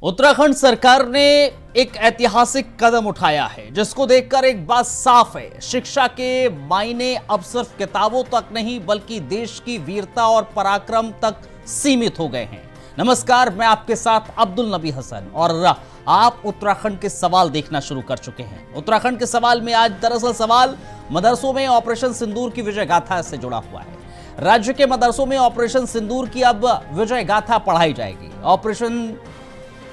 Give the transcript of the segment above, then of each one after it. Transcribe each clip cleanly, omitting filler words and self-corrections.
उत्तराखंड सरकार ने एक ऐतिहासिक कदम उठाया है, जिसको देखकर एक बात साफ है। शिक्षा के मायने अब सिर्फ किताबों तक नहीं बल्कि देश की वीरता और पराक्रम तक सीमित हो गए हैं। नमस्कार, मैं आपके साथ अब्दुल नबी हसन और आप उत्तराखंड के सवाल देखना शुरू कर चुके हैं। उत्तराखंड के सवाल में आज दरअसल सवाल मदरसों में ऑपरेशन सिंदूर की विजय गाथा से जुड़ा हुआ है। राज्य के मदरसों में ऑपरेशन सिंदूर की अब विजय गाथा पढ़ाई जाएगी। ऑपरेशन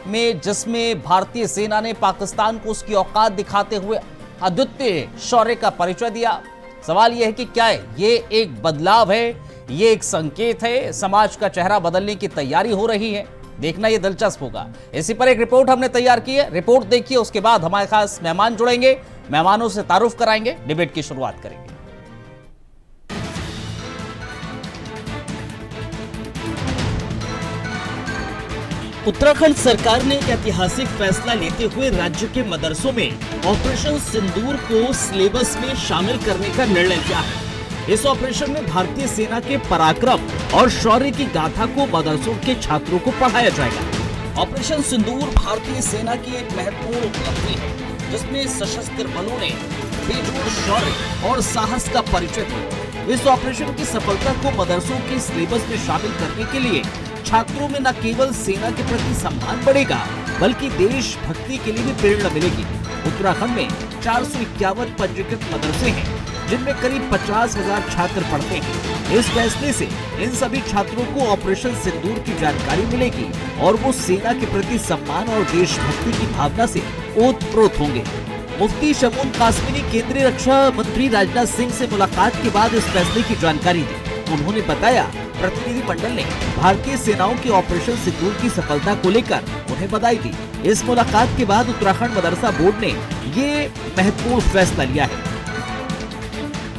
में जिसमें भारतीय सेना ने पाकिस्तान को उसकी औकात दिखाते हुए अद्वितीय शौर्य का परिचय दिया। सवाल यह है कि क्या ये एक बदलाव है, ये एक संकेत है, समाज का चेहरा बदलने की तैयारी हो रही है? देखना ये दिलचस्प होगा। इसी पर एक रिपोर्ट हमने तैयार की है। रिपोर्ट देखिए, उसके बाद हमारे खास मेहमान जुड़ेंगे, मेहमानों से तारुफ कराएंगे, डिबेट की शुरुआत करेंगे। उत्तराखंड सरकार ने एक ऐतिहासिक फैसला लेते हुए राज्य के मदरसों में ऑपरेशन सिंदूर को सिलेबस में शामिल करने का निर्णय लिया है। इस ऑपरेशन में भारतीय सेना के पराक्रम और शौर्य की गाथा को मदरसों के छात्रों को पढ़ाया जाएगा। ऑपरेशन सिंदूर भारतीय सेना की एक महत्वपूर्ण उपलब्धि है, जिसमें सशस्त्र बलों ने बेजोड़ शौर्य और साहस का परिचय दिया। इस ऑपरेशन की सफलता को मदरसों के सिलेबस में शामिल करने के लिए छात्रों में न केवल सेना के प्रति सम्मान बढ़ेगा बल्कि देशभक्ति के लिए भी प्रेरणा मिलेगी। उत्तराखंड में 451 पंजीकृत मदरसे हैं, जिनमें करीब 50,000 छात्र पढ़ते हैं। इस फैसले से इन सभी छात्रों को ऑपरेशन सिंदूर की जानकारी मिलेगी और वो सेना के प्रति सम्मान और देशभक्ति की भावना से ओतप्रोत होंगे। मुफ्ती शमून कासमी ने केंद्रीय रक्षा मंत्री राजनाथ सिंह से मुलाकात के बाद इस फैसले की जानकारी दी। उन्होंने बताया, प्रतिनिधिमंडल ने भारतीय सेनाओं के ऑपरेशन सिंदूर की सफलता को लेकर उन्हें बधाई दी। इस मुलाकात के बाद उत्तराखंड मदरसा बोर्ड ने ये महत्वपूर्ण फैसला लिया है।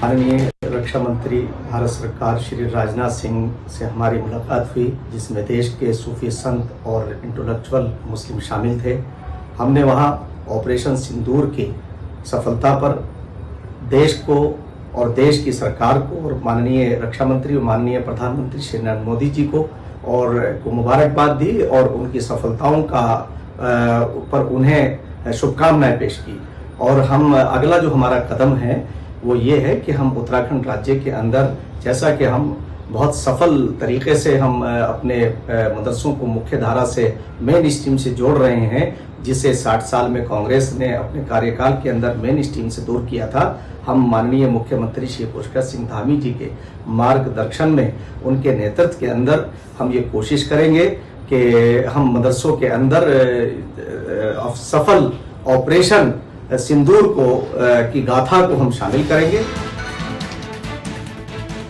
माननीय रक्षा मंत्री भारत सरकार श्री राजनाथ सिंह से हमारी मुलाकात हुई, जिसमें देश के सूफी संत और इंटेलेक्चुअल मुस्लिम शामिल थे। हमने वहां ऑपरेशन सिंदूर की सफलता पर देश को और देश की सरकार को और माननीय रक्षा मंत्री और माननीय प्रधानमंत्री श्री नरेंद्र मोदी जी को मुबारकबाद दी और उनकी सफलताओं का पर उन्हें शुभकामनाएं पेश की। और हम अगला जो हमारा कदम है वो ये है कि हम उत्तराखंड राज्य के अंदर, जैसा कि हम बहुत सफल तरीके से हम अपने मदरसों को मुख्य धारा से मेन स्ट्रीम से जोड़ रहे हैं, जिसे 60 साल में कांग्रेस ने अपने कार्यकाल के अंदर मेन स्ट्रीम से दूर किया था। हम माननीय मुख्यमंत्री श्री पुष्कर सिंह धामी जी के मार्गदर्शन में, उनके नेतृत्व के अंदर हम ये कोशिश करेंगे कि हम मदरसों के अंदर सफल ऑपरेशन सिंदूर को की गाथा को हम शामिल करेंगे।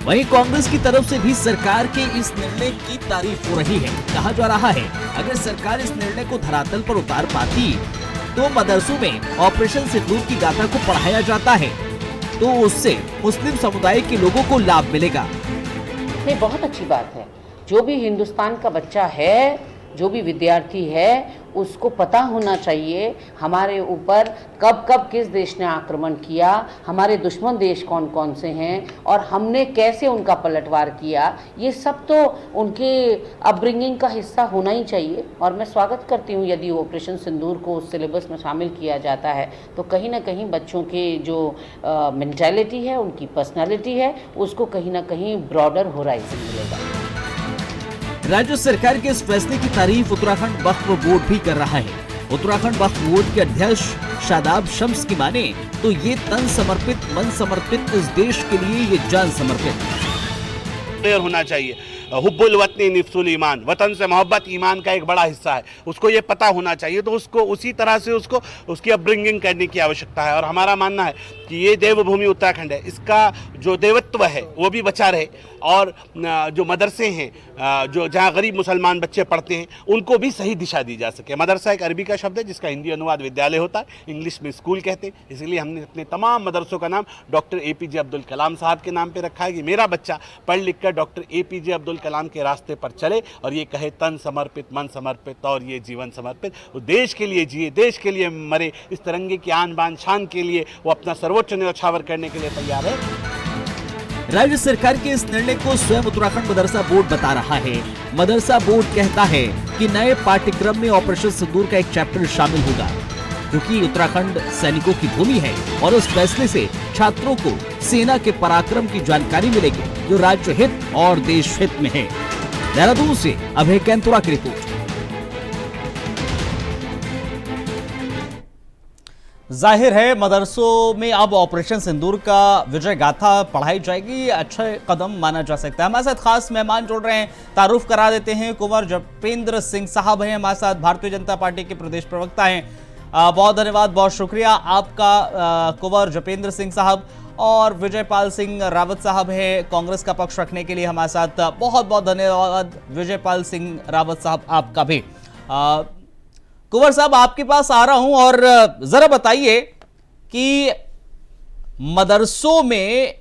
वहीं कांग्रेस की तरफ से भी सरकार के इस निर्णय की तारीफ हो रही है। कहा जा रहा है, अगर सरकार इस निर्णय को धरातल पर उतार पाती तो मदरसों में ऑपरेशन सिंदूर की गाथा को पढ़ाया जाता है तो उससे मुस्लिम समुदाय के लोगों को लाभ मिलेगा। नहीं, बहुत अच्छी बात है। जो भी हिंदुस्तान का बच्चा है, जो भी विद्यार्थी है, उसको पता होना चाहिए हमारे ऊपर कब कब किस देश ने आक्रमण किया, हमारे दुश्मन देश कौन कौन से हैं और हमने कैसे उनका पलटवार किया। ये सब तो उनके अपब्रिंगिंग का हिस्सा होना ही चाहिए। और मैं स्वागत करती हूँ यदि ऑपरेशन सिंदूर को उस सिलेबस में शामिल किया जाता है तो कहीं ना कहीं बच्चों के जो मेंटालिटी है, उनकी पर्सनैलिटी है, उसको कहीं ना कहीं ब्रॉडर होराइजन मिलेगा। राज्य सरकार के इस फैसले की तारीफ उत्तराखंड वक्फ बोर्ड भी कर रहा है। उत्तराखंड वक्फ बोर्ड के अध्यक्ष शादाब शम्स की माने तो ये तन समर्पित, मन समर्पित, इस देश के लिए ये जान समर्पित होना चाहिए। हुब्बुल वतनी निफ्सुल ईमान, वतन से मोहब्बत ईमान का एक बड़ा हिस्सा है, उसको ये पता होना चाहिए। तो उसको उसी तरह से उसको उसकी अपब्रिंगिंग करने की आवश्यकता है। और हमारा मानना है कि ये देवभूमि उत्तराखंड है, इसका जो देवत्व है वो भी बचा रहे और जो मदरसे हैं, जो जहाँ गरीब मुसलमान बच्चे पढ़ते हैं, उनको भी सही दिशा दी जा सके। मदरसा एक अरबी का शब्द है जिसका हिंदी अनुवाद विद्यालय होता है, इंग्लिश में स्कूल कहते हैं। इसलिए हमने अपने तमाम मदरसों का नाम डॉक्टर APJ अब्दुल कलाम साहब के नाम पे रखा है कि मेरा बच्चा पढ़ लिख कर डॉक्टर APJ अब्दुल कलाम के रास्ते पर चले और ये कहे तन समर्पित, मन समर्पित और ये जीवन समर्पित। वो देश के लिए जिए, देश के लिए मरे, इस तिरंगे की आन बान शान के लिए वो अपना सर्वोच्च न्यौछावर करने के लिए तैयार है। राज्य सरकार के इस निर्णय को स्वयं उत्तराखंड मदरसा बोर्ड बता रहा है। मदरसा बोर्ड कहता है, कि नए पाठ्यक्रम में ऑपरेशन सिंदूर का एक चैप्टर शामिल होगा, क्योंकि उत्तराखंड सैनिकों की भूमि है और उस फैसले से छात्रों को सेना के पराक्रम की जानकारी मिलेगी, जो राज्य हित और देश हित में है। देहरादून से अभय कैंतुरा की रिपोर्ट। जाहिर है मदरसों में अब ऑपरेशन सिंदूर का विजय गाथा पढ़ाई जाएगी, अच्छा कदम माना जा सकता है। हमारे साथ खास मेहमान जुड़ रहे हैं, तारुफ करा देते हैं। कुंवर जपेंद्र सिंह साहब हैं हमारे साथ, भारतीय जनता पार्टी के प्रदेश प्रवक्ता हैं। बहुत धन्यवाद, बहुत शुक्रिया आपका कुंवर जपेंद्र सिंह साहब। और विजयपाल सिंह रावत साहब हैं कांग्रेस का पक्ष रखने के लिए हमारे साथ, बहुत बहुत धन्यवाद विजयपाल सिंह रावत साहब आपका भी। कुंवर साहब आपके पास आ रहा हूं और जरा बताइए कि मदरसों में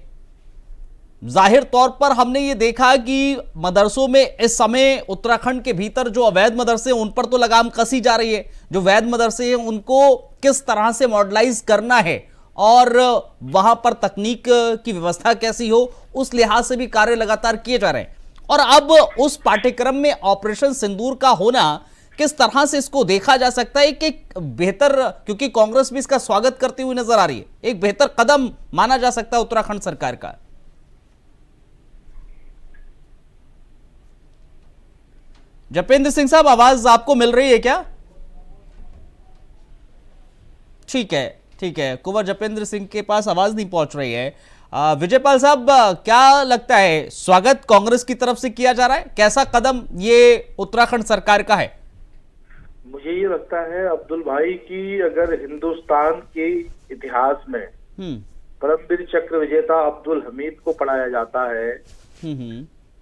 जाहिर तौर पर हमने ये देखा कि मदरसों में इस समय उत्तराखंड के भीतर जो अवैध मदरसे उन पर तो लगाम कसी जा रही है, जो वैध मदरसे हैं उनको किस तरह से मॉडलाइज करना है और वहां पर तकनीक की व्यवस्था कैसी हो, उस लिहाज से भी कार्य लगातार किए जा रहे हैं। और अब उस पाठ्यक्रम में ऑपरेशन सिंदूर का होना किस तरह से इसको देखा जा सकता है कि बेहतर, क्योंकि कांग्रेस भी इसका स्वागत करती हुई नजर आ रही है, एक बेहतर कदम माना जा सकता है उत्तराखंड सरकार का। जपेंद्र सिंह साहब आवाज आपको मिल रही है क्या? ठीक है, ठीक है, कुंवर जपेंद्र सिंह के पास आवाज नहीं पहुंच रही है। विजयपाल साहब, क्या लगता है स्वागत कांग्रेस की तरफ से किया जा रहा है, कैसा कदम ये उत्तराखंड सरकार का है? मुझे ये लगता है अब्दुल भाई की अगर हिंदुस्तान के इतिहास में परमवीर चक्र विजेता अब्दुल हमीद को पढ़ाया जाता है,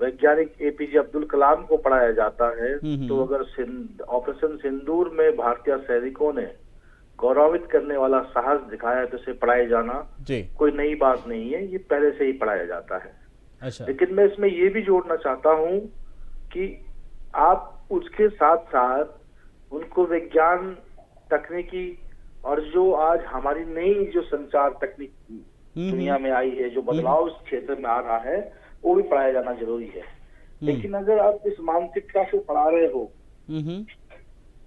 वैज्ञानिक एपीजे अब्दुल कलाम को पढ़ाया जाता है, तो अगर ऑपरेशन सिंदूर में भारतीय सैनिकों ने गौरवित करने वाला साहस दिखाया तो इसे पढ़ाए जाना कोई नई बात नहीं है, ये पहले से ही पढ़ाया जाता है। अच्छा। लेकिन मैं इसमें ये भी जोड़ना चाहता हूँ कि आप उसके साथ साथ उनको विज्ञान तकनीकी और जो आज हमारी नई जो संचार तकनीक दुनिया में आई है, जो बदलाव इस क्षेत्र में आ रहा है, वो भी पढ़ाया जाना जरूरी है। लेकिन अगर आप इस मानसिकता से पढ़ा रहे हो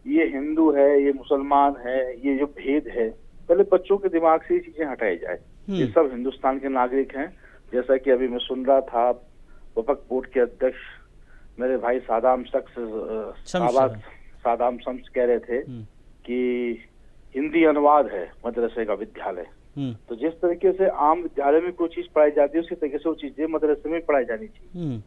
ये हिंदू है, ये मुसलमान है, ये जो भेद है, पहले बच्चों के दिमाग से ये चीजें हटाई जाए। ये सब हिंदुस्तान के नागरिक हैं। जैसा कि अभी मैं सुन रहा था, वफक बोर्ड के अध्यक्ष मेरे भाई सादाम शम्स कह रहे थे कि हिंदी अनुवाद है मदरसे का विद्यालय। तो जिस तरीके से आम विद्यालय में कोई चीज पढ़ाई जाती है, उसी तरीके से वो चीजें मदरसे में पढ़ाई जानी चाहिए।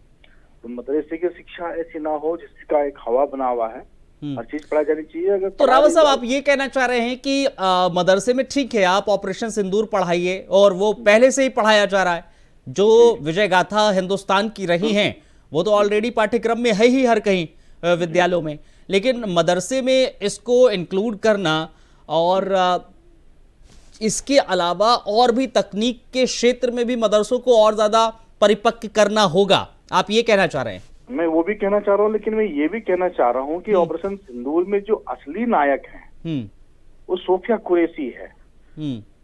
तो मदरसे की शिक्षा ऐसी ना हो जिसका एक हवा बना हुआ है, हर चीज पढ़ाई जानी चाहिए। अगर तो रावत साहब, आप ये कहना चाह रहे हैं कि मदरसे में ठीक है आप ऑपरेशन सिंदूर पढ़ाइए और वो पहले से ही पढ़ाया जा रहा है, जो विजय गाथा हिंदुस्तान की रही हैं वो तो ऑलरेडी पाठ्यक्रम में है ही हर कहीं विद्यालयों में, लेकिन मदरसे में इसको इंक्लूड करना और इसके अलावा और भी तकनीक के क्षेत्र में भी मदरसों को और ज्यादा परिपक्व करना होगा, आप ये कहना चाह रहे हैं? मैं वो भी कहना चाह रहा हूँ, लेकिन मैं ये भी कहना चाह रहा हूँ कि ऑपरेशन सिंदूर में जो असली नायक हैं वो सोफिया कुरैशी है,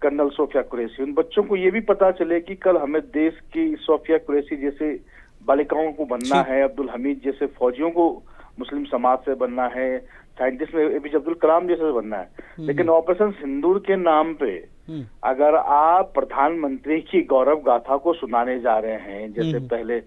कर्नल सोफिया कुरैशी। उन बच्चों को ये भी पता चले कि कल हमें देश की सोफिया कुरैशी जैसे बालिकाओं को बनना है, अब्दुल हमीद जैसे फौजियों को मुस्लिम समाज से बनना है, साइंटिस्ट में एपीजे अब्दुल कलाम जैसे बनना है। लेकिन ऑपरेशन सिंदूर के नाम पे अगर आप प्रधानमंत्री की गौरव गाथा को सुनाने जा रहे हैं, जैसे पहले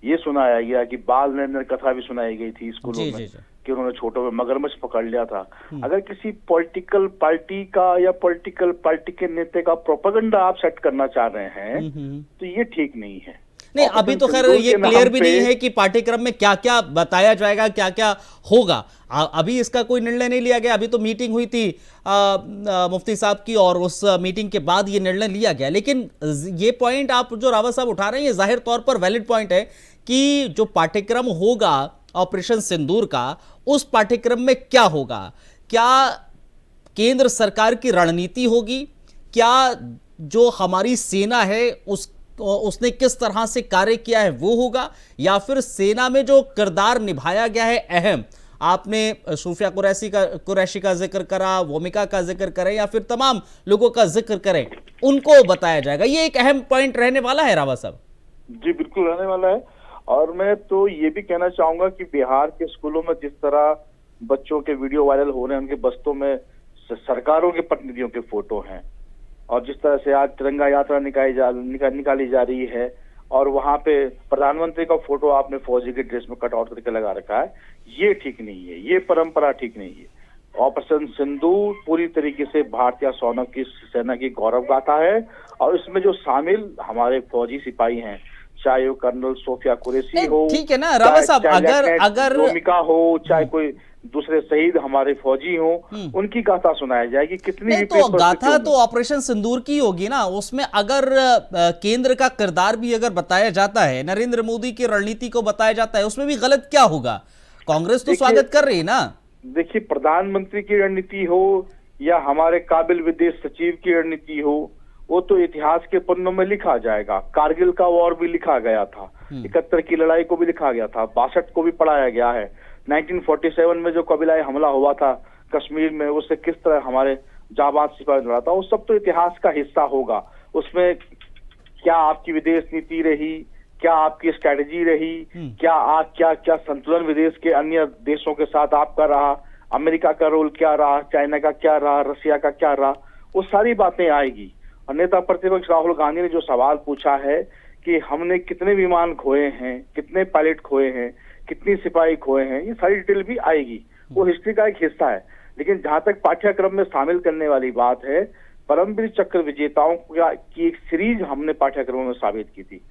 ये सुनाया गया कि बाल नरेंद्र कथा भी सुनाई गई थी स्कूलों में कि उन्होंने छोटों में मगरमच्छ पकड़ लिया था। अगर किसी पॉलिटिकल पार्टी का या पॉलिटिकल पार्टी के नेता का प्रोपेगेंडा आप सेट करना चाह रहे हैं तो ये ठीक नहीं है। नहीं, अभी तो खैर ये क्लियर भी नहीं है कि पाठ्यक्रम में क्या क्या बताया जाएगा, क्या क्या होगा, अभी इसका कोई निर्णय नहीं लिया गया। अभी तो मीटिंग हुई थी मुफ्ती साहब की और उस मीटिंग के बाद ये निर्णय लिया गया। लेकिन ये पॉइंट आप जो रावत साहब उठा रहे हैं, ये जाहिर तौर पर वैलिड पॉइंट है कि जो पाठ्यक्रम होगा ऑपरेशन सिंदूर का, उस पाठ्यक्रम में क्या होगा, क्या केंद्र सरकार की रणनीति होगी, क्या जो हमारी सेना है उसने किस तरह से कार्य किया है वो होगा, या फिर सेना में जो किरदार निभाया गया है अहम, आपने सूफिया कुरैशी का जिक्र करा, वोमिका का जिक्र करें या फिर तमाम लोगों का जिक्र करें, उनको बताया जाएगा। ये एक अहम पॉइंट रहने वाला है रावत साहब। जी बिल्कुल रहने वाला है। और मैं तो ये भी कहना चाहूंगा कि बिहार के स्कूलों में जिस तरह बच्चों के वीडियो वायरल हो रहे हैं, उनके बस्तों में सरकारों के प्रतिनिधियों के फोटो हैं, और जिस तरह से आज तिरंगा यात्रा निकाली जा रही है और वहां पे प्रधानमंत्री का फोटो आपने फौजी के ड्रेस में कट आउट करके लगा रखा है, ये ठीक नहीं है, ये परंपरा ठीक नहीं है। ऑपरेशन सिंदूर पूरी तरीके से भारतीय सेना की गौरव गाथा है, और इसमें जो शामिल हमारे फौजी सिपाही हैं, चाहे वो कर्नल सोफिया कुरैशी हो, ठीक है ना रावत साहब, अगर भूमिका हो, चाहे कोई दूसरे शहीद हमारे फौजी हो, उनकी गाथा सुनाई जाएगी। कितनी नहीं तो गाथा तो ऑपरेशन सिंदूर की होगी ना, उसमें अगर केंद्र का किरदार भी अगर बताया जाता है, नरेंद्र मोदी की रणनीति को बताया जाता है, उसमें भी गलत क्या होगा? कांग्रेस तो स्वागत कर रही है ना। देखिए, प्रधानमंत्री की रणनीति हो या हमारे काबिल विदेश सचिव की रणनीति हो, वो तो इतिहास के पन्नों में लिखा जाएगा। कारगिल का वॉर भी लिखा गया था, 71 की लड़ाई को भी लिखा गया था, 62 को भी पढ़ाया गया है, 1947 में जो कबीलाई हमला हुआ था कश्मीर में, उससे किस तरह हमारे जाबाज सिपाही लड़ा था, वो सब तो इतिहास का हिस्सा होगा। उसमें क्या आपकी विदेश नीति रही, क्या आपकी स्ट्रेटेजी रही, क्या संतुलन विदेश के अन्य देशों के साथ आपका रहा, अमेरिका का रोल क्या रहा, चाइना का क्या रहा, रसिया का क्या रहा, वो सारी बातें आएगी। और नेता प्रतिपक्ष राहुल गांधी ने जो सवाल पूछा है कि हमने कितने विमान खोए हैं, कितने पायलट खोए हैं, कितनी सिपाही खोए हैं, ये सारी डिटेल भी आएगी, वो हिस्ट्री का एक हिस्सा है। लेकिन जहां तक पाठ्यक्रम में शामिल करने वाली बात है, परमवीर चक्र विजेताओं की एक सीरीज हमने पाठ्यक्रमों में साबित की थी।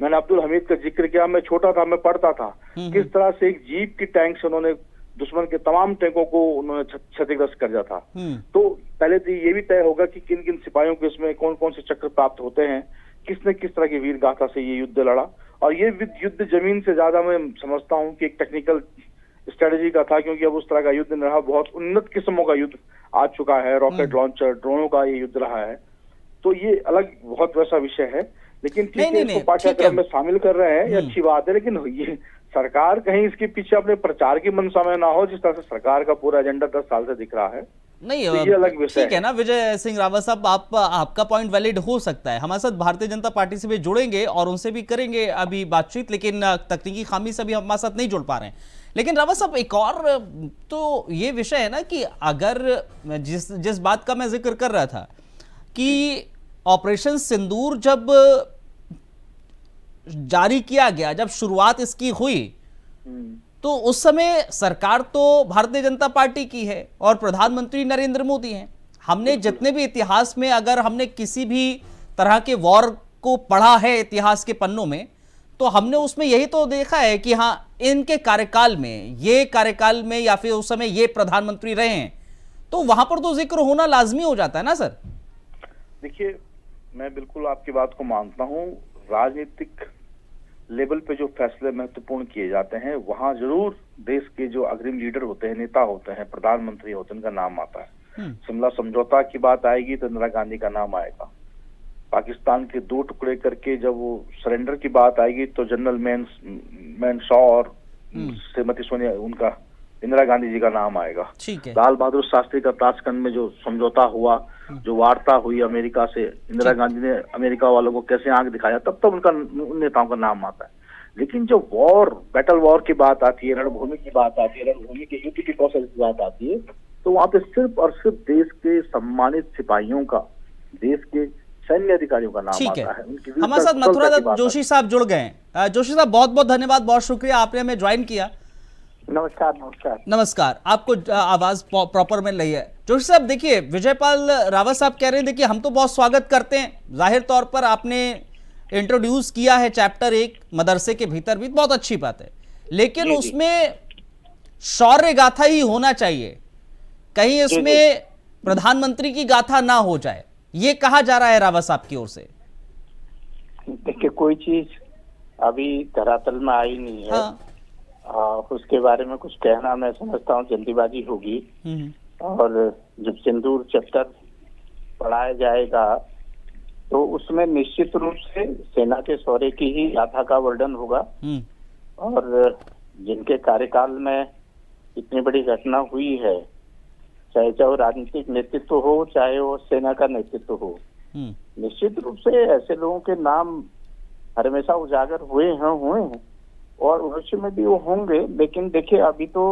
मैंने अब्दुल हमीद का जिक्र किया, मैं छोटा था, मैं पढ़ता था किस तरह से एक जीप की टैंक से उन्होंने दुश्मन के तमाम टैंकों को उन्होंने क्षतिग्रस्त कर दिया था। तो पहले तो ये भी तय होगा कि किन किन सिपाहियों को इसमें कौन कौन से चक्र प्राप्त होते हैं, किसने किस तरह की वीर गाथा से ये युद्ध लड़ा। और ये युद्ध जमीन से ज्यादा मैं समझता हूँ कि एक टेक्निकल स्ट्रेटेजी का था, क्योंकि अब उस तरह का युद्ध नहीं रहा, बहुत उन्नत किस्मों का युद्ध आ चुका है, रॉकेट लॉन्चर, ड्रोनों का ये युद्ध रहा है। तो ये अलग बहुत वैसा विषय है, लेकिन ठीक है, इसको पाठ्यक्रम में शामिल कर रहे हैं, ये अच्छी बात है। लेकिन ये सरकार कहीं इसके पीछे अपने प्रचार की मंशा में ना हो, जिस तरह से सरकार का पूरा एजेंडा 10 साल से दिख रहा है। नहीं तो ये अलग विषय ठीक है ना विजय सिंह रावत साहब, आपका पॉइंट वैलिड हो सकता है। हमारे साथ भारतीय जनता पार्टी से भी जुड़ेंगे और उनसे भी करेंगे अभी बातचीत, लेकिन तकनीकी खामी से भी हमारे साथ नहीं जुड़ पा रहे हैं। लेकिन रावत साहब, एक और तो ये विषय है ना कि अगर जिस बात का मैं जिक्र कर रहा था कि ऑपरेशन सिंदूर जब जारी किया गया, जब शुरुआत इसकी हुई, तो उस समय सरकार तो भारतीय जनता पार्टी की है और प्रधानमंत्री नरेंद्र मोदी हैं। हमने जितने भी इतिहास में अगर हमने किसी भी तरह के वॉर को पढ़ा है इतिहास के पन्नों में, तो हमने उसमें यही तो देखा है कि हाँ, इनके कार्यकाल में, ये कार्यकाल में या फिर उस समय ये प्रधानमंत्री रहे हैं, तो वहां पर तो जिक्र होना लाजमी हो जाता है ना सर। देखिए, मैं बिल्कुल आपकी बात को मानता हूँ, राजनीतिक लेवल पे जो फैसले महत्वपूर्ण किए जाते हैं, वहां जरूर देश के जो अग्रिम लीडर होते हैं, नेता होते हैं, प्रधानमंत्री होते हैं, उनका नाम आता है। शिमला समझौता की बात आएगी तो इंदिरा गांधी का नाम आएगा। पाकिस्तान के 2 टुकड़े करके जब वो सरेंडर की बात आएगी तो जनरल मैनशॉ और श्रीमती सोनिया, उनका, इंदिरा गांधी जी का नाम आएगा। लाल बहादुर शास्त्री का ताशकंद में जो समझौता हुआ, जो वार्ता हुई अमेरिका से, इंदिरा गांधी ने अमेरिका वालों को कैसे आंख दिखाया, तब तक उनका, उन नेताओं का नाम आता है। लेकिन जो वॉर, बैटल वॉर की बात आती है, रणभूमि की बात आती है, रणभूमि के युद्ध के कौशल की बात आती है, तो वहां पे सिर्फ और सिर्फ देश के सम्मानित सिपाहियों का, देश के सैन्य अधिकारियों का नाम आता है। हमारे साथ मथुरा जोशी साहब जुड़ गए हैं। जोशी साहब, बहुत बहुत धन्यवाद, बहुत शुक्रिया, आपने हमें ज्वाइन किया। नमस्कार। नमस्कार, आपको आवाज प्रॉपर मिल रही है। जोशी साहब, देखिए, विजयपाल रावत साहब कह रहे हैं, देखिए हम तो बहुत स्वागत करते हैं, जाहिर तौर पर आपने इंट्रोड्यूस किया है चैप्टर 1 मदरसे के भीतर भी, बहुत अच्छी बात है, लेकिन उसमें शौर्य गाथा ही होना चाहिए, कहीं इसमें प्रधानमंत्री की गाथा ना हो जाए, ये कहा जा रहा है रावत साहब की ओर से। देखिए, कोई चीज अभी धरातल में आई नहीं है। उसके बारे में कुछ कहना, मैं समझता हूँ, जल्दीबाजी होगी। और जब सिंदूर चैप्टर पढ़ाया जाएगा तो उसमें निश्चित रूप से सेना के शौर्य की ही गाथा का वर्णन होगा। और जिनके कार्यकाल में इतनी बड़ी घटना हुई है, चाहे वो राजनीतिक नेतृत्व हो, चाहे वो सेना का नेतृत्व हो, निश्चित रूप से ऐसे लोगों के नाम हमेशा उजागर हुए हैं और भविष्य में भी वो होंगे। लेकिन देखिए, अभी तो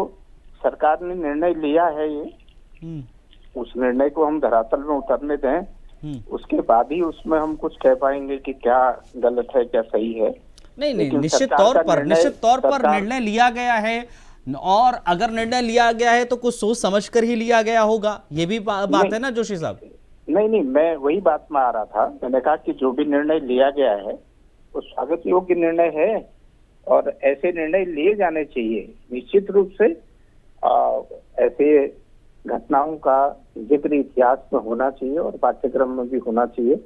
सरकार ने निर्णय लिया है ये, उस निर्णय को हम धरातल में उतरने दें, उसके बाद ही उसमें हम कुछ कह पाएंगे कि क्या गलत है क्या सही है। नहीं, निश्चित तौर पर निर्णय लिया गया है, और अगर निर्णय लिया गया है तो कुछ सोच समझ कर ही लिया गया होगा, ये भी बात है ना जोशी साहब। नहीं, मैं वही बात में आ रहा था। मैंने कहा कि जो भी निर्णय लिया गया है वो स्वागत योग्य निर्णय है और ऐसे निर्णय लिए जाने चाहिए। निश्चित रूप से ऐसे घटनाओं का जिक्र इतिहास में होना चाहिए और पाठ्यक्रम में भी होना चाहिए,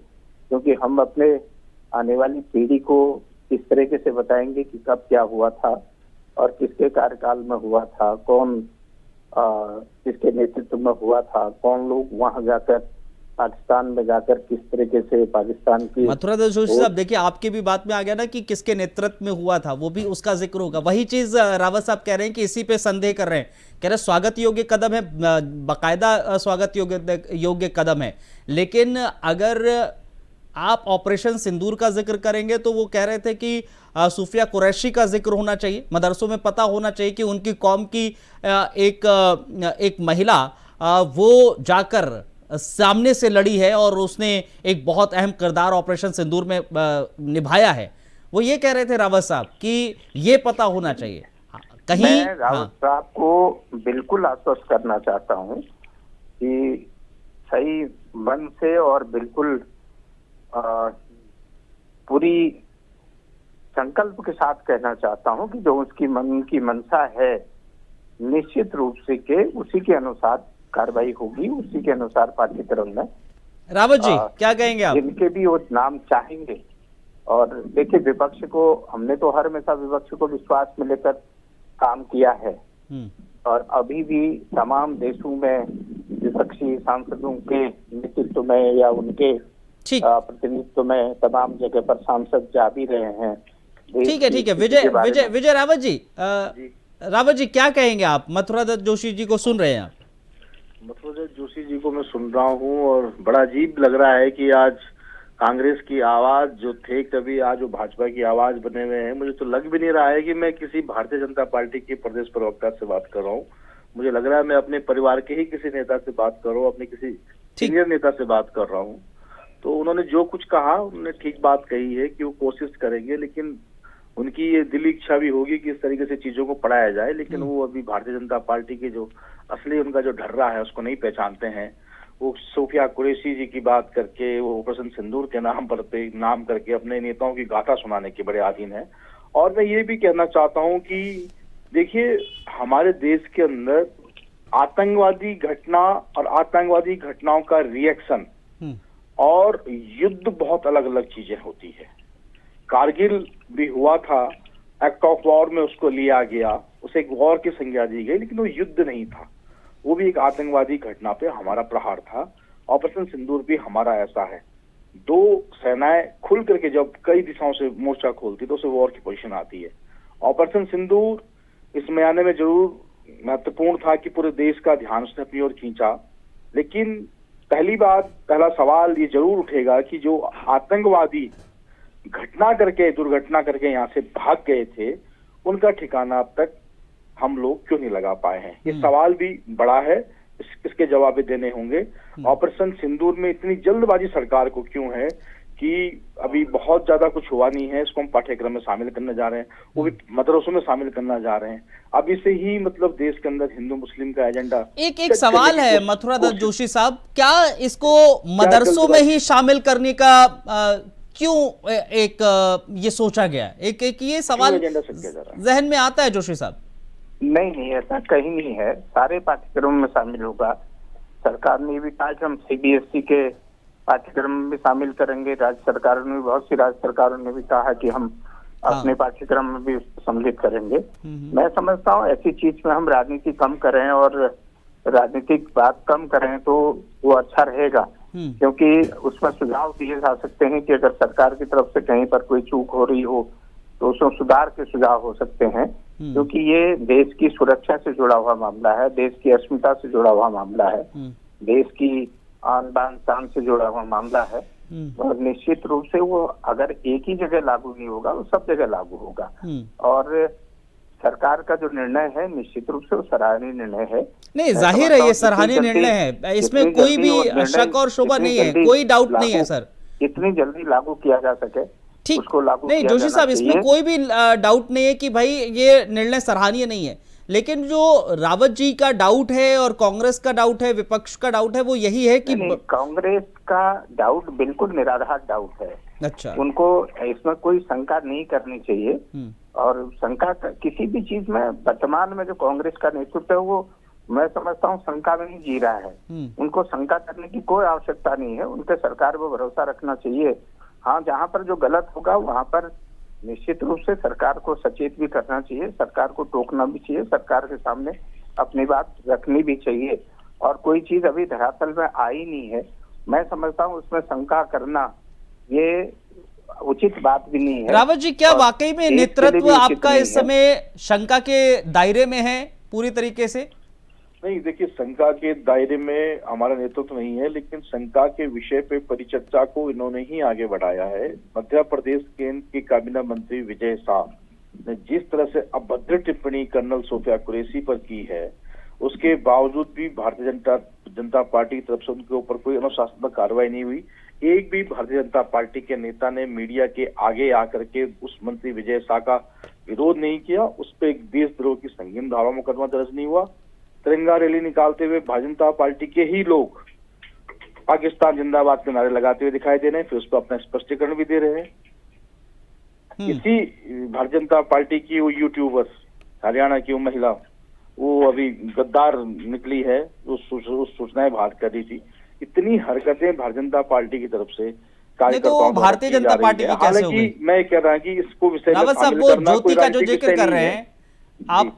क्योंकि हम अपने आने वाली पीढ़ी को किस तरीके से बताएंगे कि कब क्या हुआ था और किसके कार्यकाल में हुआ था, कौन किसके नेतृत्व में हुआ था, कौन लोग वहां जाकर पाकिस्तान में जाकर किस तरीके से पाकिस्तान की। मथुरा जोशी साहब, देखिए आपकी भी बात में आ गया ना कि किसके नेतृत्व में हुआ था, वो भी उसका जिक्र होगा। वही चीज रावत साहब कह रहे हैं कि इसी पे संदेह कर रहे हैं, कह रहे स्वागत योग्य कदम है, बाकायदा स्वागत योग्य कदम है, लेकिन अगर आप ऑपरेशन सिंदूर का जिक्र करेंगे तो वो कह रहे थे कि सूफिया कुरैशी का जिक्र होना चाहिए, मदरसों में पता होना चाहिए कि उनकी कौम की एक महिला वो जाकर सामने से लड़ी है और उसने एक बहुत अहम किरदार ऑपरेशन सिंदूर में निभाया है। वो ये कह रहे थे रावत साहब कि ये पता होना चाहिए कहीं। मैं रावत साहब को बिल्कुल आश्वस्त करना चाहता हूं कि सही मन से और बिल्कुल पूरी संकल्प के साथ कहना चाहता हूं कि जो उसकी मन की मंशा है, निश्चित रूप से के उसी के अनुसार कार्रवाई होगी, उसी के अनुसार पाठ्यक्रम में। रावत जी क्या कहेंगे आप? जिनके भी वो नाम चाहेंगे, और देखिए विपक्ष को, हमने तो हर हमेशा विपक्ष को विश्वास में लेकर काम किया है और अभी भी तमाम देशों में विपक्षी सांसदों के नेतृत्व में या उनके प्रतिनिधित्व में तमाम जगह पर सांसद जा भी रहे हैं। ठीक है विजय रावत जी क्या कहेंगे आप? मथुरा दत्त जोशी जी को सुन रहे हैं आप? मथुरा दत्त जोशी जी को मैं सुन रहा हूँ और बड़ा अजीब लग रहा है कि आज कांग्रेस की आवाज जो थे कभी, आज वो भाजपा की आवाज बने हुए हैं। मुझे तो लग भी नहीं रहा है कि मैं किसी भारतीय जनता पार्टी के प्रदेश प्रवक्ता से बात कर रहा हूँ। मुझे लग रहा है मैं अपने परिवार के ही किसी नेता से बात कर रहा हूँ, अपने किसी सीनियर नेता से बात कर रहा हूँ। तो उन्होंने जो कुछ कहा, उन्होंने ठीक बात कही है कि वो कोशिश करेंगे, लेकिन उनकी ये दिली इच्छा भी होगी कि इस तरीके से चीजों को पढ़ाया जाए, लेकिन वो अभी भारतीय जनता पार्टी के जो असली उनका जो ढर्रा है उसको नहीं पहचानते हैं। वो सूफिया कुरैशी जी की बात करके, वो ऑपरेशन सिंदूर के नाम करके अपने नेताओं की गाथा सुनाने के बड़े आदीन है। और मैं ये भी कहना चाहता हूँ कि देखिए, हमारे देश के अंदर आतंकवादी घटना और आतंकवादी घटनाओं का रिएक्शन और युद्ध बहुत अलग अलग चीजें होती है। कारगिल भी हुआ था, एक्ट ऑफ वॉर में उसको लिया गया, उसे एक वॉर की संज्ञा दी गई, लेकिन वो युद्ध नहीं था, वो भी एक आतंकवादी घटना पे हमारा प्रहार था। ऑपरेशन सिंदूर भी हमारा ऐसा है। दो सेनाएं खुल करके जब कई दिशाओं से मोर्चा खोलती तो उसे वॉर की पोजीशन आती है। ऑपरेशन सिंदूर इस म्याने में जरूर महत्वपूर्ण था कि पूरे देश का ध्यान उसने अपनी ओर खींचा, लेकिन पहला सवाल ये जरूर उठेगा कि जो आतंकवादी दुर्घटना करके यहाँ से भाग गए थे, उनका ठिकाना अब तक हम लोग क्यों नहीं लगा पाए हैं? ये सवाल भी बड़ा है, इसके जवाब भी देने होंगे। ऑपरेशन सिंदूर में इतनी जल्दबाजी सरकार को क्यों है कि अभी बहुत ज्यादा कुछ हुआ नहीं है, इसको हम पाठ्यक्रम में शामिल करने जा रहे हैं, वो भी मदरसों में शामिल करना जा रहे हैं। अभी से ही मतलब देश के अंदर हिंदू मुस्लिम का एजेंडा। एक सवाल है मथुरा दत्त जोशी साहब, क्या इसको मदरसों में ही शामिल करने का क्यों ये सोचा गया? एक ये सवाल जहन में आता है जोशी साहब। नहीं, ऐसा कहीं नहीं है, सारे पाठ्यक्रम में शामिल होगा। सरकार ने भी कहा कि हम सीबीएसई के पाठ्यक्रम में शामिल करेंगे, राज्य सरकारों ने, बहुत सी राज्य सरकारों ने भी कहा कि हम अपने पाठ्यक्रम में भी सम्मिलित करेंगे। मैं समझता हूँ ऐसी चीज में हम राजनीति कम करें और राजनीतिक बात कम करें तो वो अच्छा रहेगा, क्योंकि उसमें सुझाव दिए जा सकते हैं कि अगर सरकार की तरफ से कहीं पर कोई चूक हो रही हो तो उसमें सुधार के सुझाव हो सकते हैं, क्योंकि ये देश की सुरक्षा से जुड़ा हुआ मामला है, देश की अस्मिता से जुड़ा हुआ मामला है, देश की आन बान शान से जुड़ा हुआ मामला है। और निश्चित रूप से वो अगर एक ही जगह लागू नहीं होगा, वो सब जगह लागू होगा। और सरकार का जो निर्णय है निश्चित रूप से वो सराहनीय निर्णय है। नहीं, जाहिर है ये सराहनीय निर्णय है, इसमें कोई भी शक और शोभा नहीं है, कोई डाउट नहीं है सर। जितनी जल्दी लागू किया जा सके ठीक, उसको लागू नहीं किया जोशी जाना साहब, इसमें चाहिए। कोई भी डाउट नहीं है कि भाई ये निर्णय सराहनीय नहीं है, लेकिन जो रावत जी का डाउट है और कांग्रेस का डाउट है, विपक्ष का डाउट है, वो यही है कि नहीं, कांग्रेस का डाउट बिल्कुल निराधार डाउट है। अच्छा, उनको इसमें कोई शंका नहीं करनी चाहिए। और शंका किसी भी चीज में वर्तमान में जो कांग्रेस का नेतृत्व है वो मैं समझता हूँ शंका में नहीं जी रहा है। उनको शंका करने की कोई आवश्यकता नहीं है, उनके सरकार पर भरोसा रखना चाहिए। हाँ, जहाँ पर जो गलत होगा वहाँ पर निश्चित रूप से सरकार को सचेत भी करना चाहिए, सरकार को टोकना भी चाहिए, सरकार के सामने अपनी बात रखनी भी चाहिए। और कोई चीज अभी धरातल में आई नहीं है, मैं समझता हूँ उसमें शंका करना ये उचित बात भी नहीं है। रावत जी, क्या वाकई में नेतृत्व आपका इस समय शंका के दायरे में है पूरी तरीके से? नहीं, देखिए, शंका के दायरे में हमारा नेतृत्व नहीं है, लेकिन शंका के विषय पे परिचर्चा को इन्होंने ही आगे बढ़ाया है। मध्य प्रदेश केंद्र के काबीना मंत्री विजय शाह ने जिस तरह से अभद्र टिप्पणी कर्नल सोफिया कुरैशी पर की है, उसके बावजूद भी भारतीय जनता पार्टी की तरफ से उनके ऊपर कोई अनुशासनात्मक कार्रवाई नहीं हुई। एक भी भारतीय जनता पार्टी के नेता ने मीडिया के आगे आकर के उस मंत्री विजय शाह का विरोध नहीं किया, उस पर एक देशद्रोह की संगीन धारा मुकदमा दर्ज नहीं हुआ। तिरंगा रैली निकालते हुए भारतीय जनता पार्टी के ही लोग पाकिस्तान जिंदाबाद के नारे लगाते हुए दिखाई दे रहे हैं, फिर उस पर अपना स्पष्टीकरण भी दे रहे हैं। इसी भारतीय जनता पार्टी की वो यूट्यूबर, हरियाणा की वो महिला, वो अभी गद्दार निकली है, उस सूचनाएं बाहर कर रही थी। इतनी हरकतें भारतीय जनता पार्टी की तरफ से तो भारतीय जनता पार्टी की कैसे हो गई? मैं कह रहा हूँ कि इसको विषय में रावत साहब, वो ज्योति का जो जिक्र कर रहे हैं आप,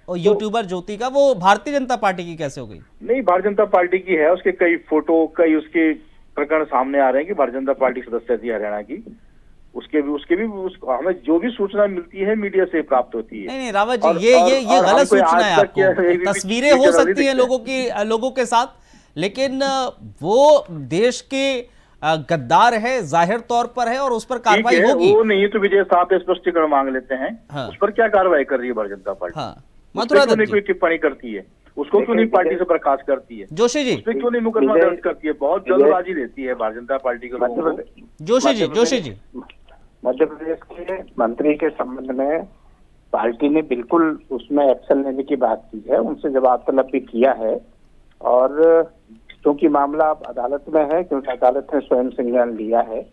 यूट्यूबर ज्योति का, वो भारतीय जनता पार्टी की कैसे हो गई? नहीं, भारतीय जनता पार्टी की है, उसके कई फोटो, कई उसके प्रकरण सामने आ रहे हैं कि भारतीय जनता पार्टी सदस्य थी हरियाणा की। उसके भी हमें जो भी सूचना मिलती है मीडिया से प्राप्त होती है। नहीं रावत जी, ये गलत सूचना है आपको। तस्वीरें हो सकती हैं लोगों के साथ, लेकिन वो देश के गद्दार है, जाहिर तौर पर है, और उस पर कार्रवाई होगी। वो नहीं तो विजय साहब स्पष्टीकरण मांग लेते हैं। हाँ। उस पर क्या कार्रवाई कर रही है भारतीय जनता पार्टी? हाँ। मथुरा दत्त कोई टिप्पणी करती है, उसको क्यों नहीं पार्टी से बर्खास्त करती है? जोशी जी, उस पर क्यों नहीं मुकदमा दर्ज करती है? बहुत जल्दबाजी रहती है भारतीय जनता पार्टी के लोगों को। जोशी जी, मध्य प्रदेश के मंत्री के संबंध में पार्टी ने बिल्कुल उसमें एक्शन लेने की बात की है, उनसे जवाब तलब भी किया है। और क्योंकि मामला अब अदालत में है, क्योंकि अदालत ने स्वयं संज्ञान लिया है,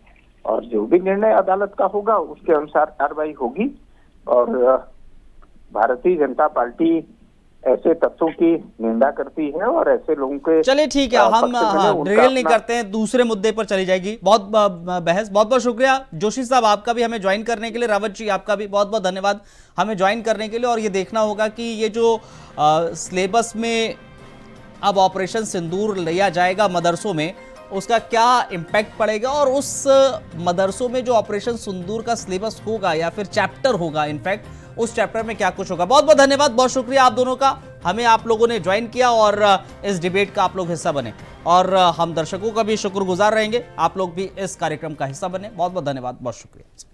और जो भी निर्णय अदालत का होगा उसके अनुसार कार्रवाई होगी। और भारतीय जनता पार्टी ऐसे तत्वों की निंदा करती है और ऐसे लोगों के, चलिए ठीक है, हम ड्रिल नहीं करते हैं, दूसरे मुद्दे पर चली जाएगी बहुत बहस। बहुत बहुत शुक्रिया जोशी साहब आपका भी हमें ज्वाइन करने के लिए। रावत जी, आपका भी बहुत बहुत धन्यवाद हमें ज्वाइन करने के लिए। और ये देखना होगा कि ये जो सिलेबस में अब ऑपरेशन सिंदूर लिया जाएगा मदरसों में, उसका क्या इम्पैक्ट पड़ेगा, और उस मदरसों में जो ऑपरेशन सिंदूर का सिलेबस होगा या फिर चैप्टर होगा, इनफैक्ट उस चैप्टर में क्या कुछ होगा। बहुत बहुत धन्यवाद, बहुत शुक्रिया आप दोनों का, हमें आप लोगों ने ज्वाइन किया और इस डिबेट का आप लोग हिस्सा बने। और हम दर्शकों का भी शुक्रगुजार रहेंगे, आप लोग भी इस कार्यक्रम का हिस्सा बने। बहुत बहुत धन्यवाद, बहुत शुक्रिया।